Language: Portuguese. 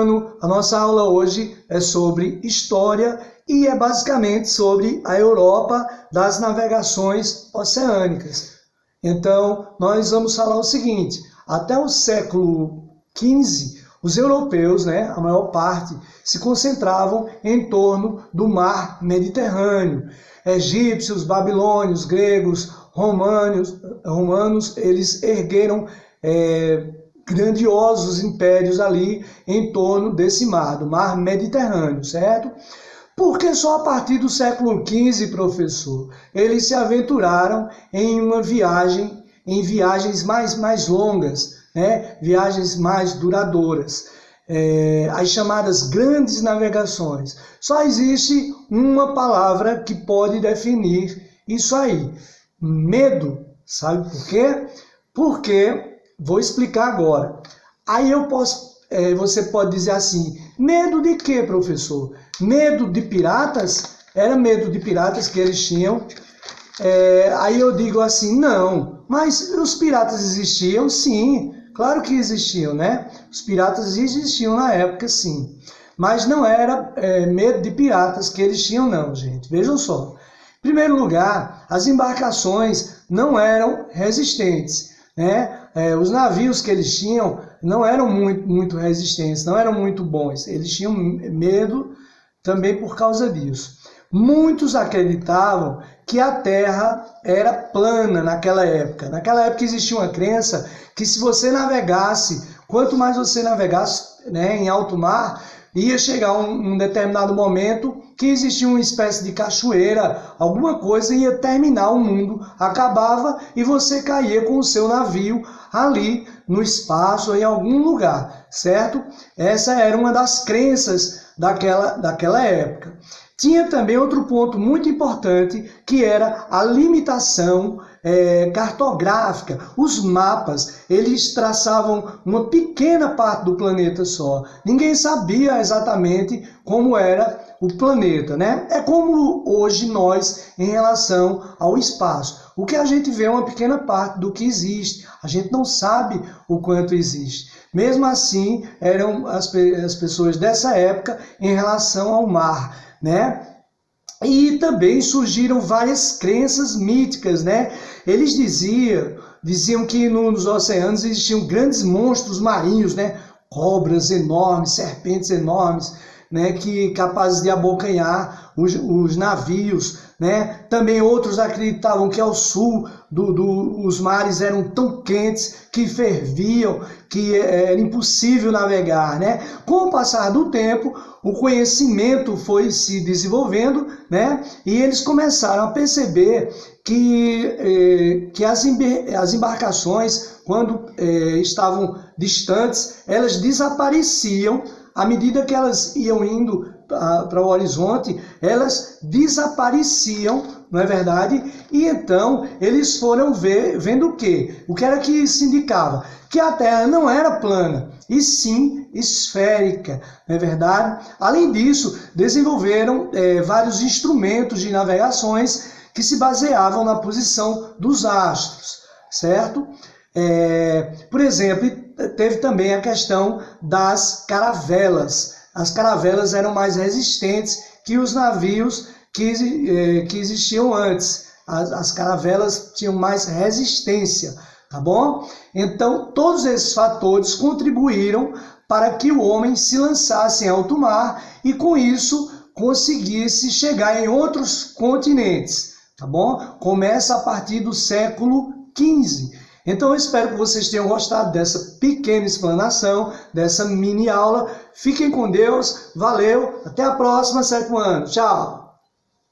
Lembrando, a nossa aula hoje é sobre história e é basicamente sobre a Europa das navegações oceânicas. Então, nós vamos falar o seguinte: até o século XV, os europeus, a maior parte, se concentravam em torno do mar Mediterrâneo. Egípcios, babilônios, gregos, romanos, eles ergueram grandiosos impérios ali em torno desse mar, do mar Mediterrâneo, certo? Porque só a partir do século XV, professor, eles se aventuraram em viagens mais longas, viagens mais duradouras, as chamadas grandes navegações. Só existe uma palavra que pode definir isso aí: medo. Sabe por quê? Porque, vou explicar agora. Aí você pode dizer assim: medo de quê, professor? Medo de piratas? Era medo de piratas que eles tinham? Aí eu digo assim: não, mas os piratas existiam? Sim, claro que existiam, Os piratas existiam na época, sim. Mas não era medo de piratas que eles tinham, não, gente. Vejam só. Em primeiro lugar, as embarcações não eram resistentes, os navios que eles tinham não eram muito resistentes, não eram muito bons. Eles tinham medo também por causa disso. Muitos acreditavam que a Terra era plana naquela época. Naquela época existia uma crença que se você navegasse, quanto mais você navegasse em alto mar, ia chegar um determinado momento que existia uma espécie de cachoeira, alguma coisa ia terminar, o mundo acabava e você caía com o seu navio ali no espaço, em algum lugar, certo? Essa era uma das crenças daquela época. Tinha também outro ponto muito importante, que era a limitação cartográfica. Os mapas, eles traçavam uma pequena parte do planeta só. Ninguém sabia exatamente como era o planeta, É como hoje nós em relação ao espaço. O que a gente vê é uma pequena parte do que existe. A gente não sabe o quanto existe. Mesmo assim, eram as pessoas dessa época em relação ao mar, E também surgiram várias crenças míticas, Eles diziam que nos oceanos existiam grandes monstros marinhos, Cobras enormes, serpentes enormes, que capazes de abocanhar os navios, Também outros acreditavam que ao sul os mares eram tão quentes que ferviam, que era impossível navegar, Com o passar do tempo, o conhecimento foi se desenvolvendo, E eles começaram a perceber que as embarcações, quando estavam distantes, elas desapareciam. À medida que elas iam indo para o horizonte, elas desapareciam, não é verdade? E então eles foram vendo o quê? O que era que isso indicava? Que a Terra não era plana, e sim esférica, não é verdade? Além disso, desenvolveram vários instrumentos de navegações que se baseavam na posição dos astros, certo? Por exemplo, teve também a questão das caravelas. As caravelas eram mais resistentes que os navios que existiam antes. As caravelas tinham mais resistência, tá bom? Então, todos esses fatores contribuíram para que o homem se lançasse em alto mar e, com isso, conseguisse chegar em outros continentes, tá bom? Começa a partir do século XV. Então eu espero que vocês tenham gostado dessa pequena explanação, dessa mini aula. Fiquem com Deus, valeu, até a próxima, 7º ano, tchau!